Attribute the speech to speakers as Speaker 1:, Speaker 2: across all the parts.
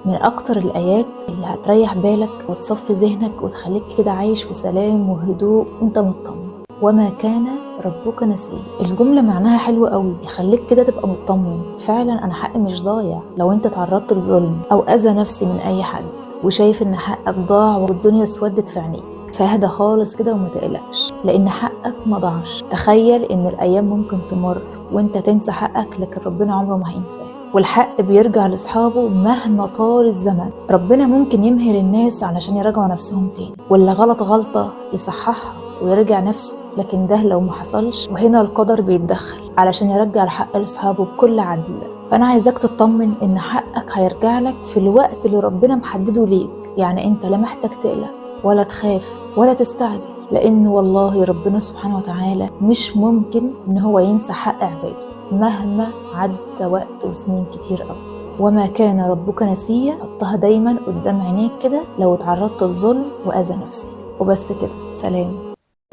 Speaker 1: من أكتر الآيات اللي هتريح بالك وتصفي ذهنك وتخليك كده عايش في سلام وهدوء وانت مطمن. وما كان ربك نسيا. الجملة معناها حلو قوي، يخليك كده تبقى مطمن. فعلا أنا حقي مش ضايع. لو انت تعرضت لظلم أو أذى نفسي من أي حد وشايف إن حقك ضاع والدنيا اسودت في عينيك، فاهدى خالص كده وما تقلقش، لأن حقك ما ضاعش. تخيل إن الأيام ممكن تمر وانت تنسى حقك، لكن ربنا عمره ما هينساه، والحق بيرجع لأصحابه مهما طال الزمن. ربنا ممكن يمهل الناس علشان يراجعوا نفسهم تاني، واللي غلط غلطة يصححها ويرجع نفسه، لكن ده لو ما حصلش وهنا القدر بيتدخل علشان يرجع الحق لأصحابه بكل عدل. فأنا عايزاك تطمن إن حقك هيرجع لك في الوقت اللي ربنا محدده ليك. يعني أنت لا محتاج تقلق ولا تخاف ولا تستعجل، لأن والله ربنا سبحانه وتعالى مش ممكن إن هو ينسى حق عباده مهما عدى وقت وسنين كتير قوي. وما كان ربك نسيا، حطها دايما قدام عينيك كده لو اتعرضت لظلم وأذى نفسي. وبس كده، سلام.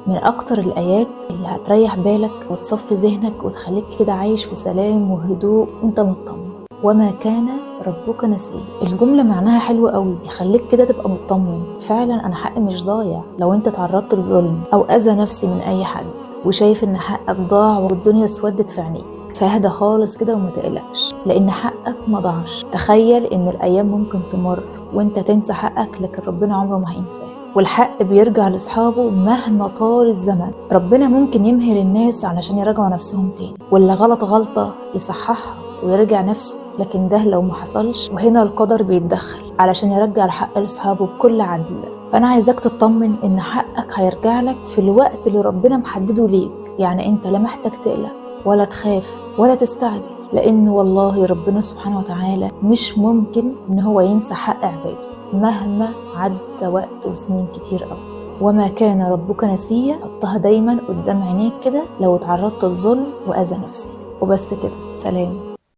Speaker 1: من أكتر الآيات اللي هتريح بالك وتصفي ذهنك وتخليك كده عايش في سلام وهدوء وانت مطمن. وما كان ربك نسيا. الجملة معناها حلو قوي، يخليك كده تبقى مطمن. فعلا أنا حقي مش ضايع. لو انت تعرضت لظلم أو أذى نفسي من أي حد وشايف إن حقك ضاع والدنيا اسودت في عينيك، فاهدى خالص كده وما تقلقش، لأن حقك ما ضاعش. تخيل إن الأيام ممكن تمر وانت تنسى حقك، لكن ربنا عمره ما هينساه، والحق بيرجع لأصحابه مهما طال الزمن. ربنا ممكن يمهل الناس علشان يراجعوا نفسهم تاني، واللي غلط غلطة يصححها ويرجع نفسه، لكن ده لو ما حصلش وهنا القدر بيتدخل علشان يرجع الحق لأصحابه بكل عدل. فأنا عايزاك تطمن إن حقك هيرجع لك في الوقت اللي ربنا محدده ليك. يعني أنت لا محتاج تقلق ولا تخاف ولا تستعجل، لأن والله ربنا سبحانه وتعالى مش ممكن إن هو ينسى حق عباده مهما عدى وقت وسنين كتير قوي. وما كان ربك نسيا، حطها دايما قدام عينيك كده لو اتعرضت لظلم وأذى نفسي. وبس كده، سلام.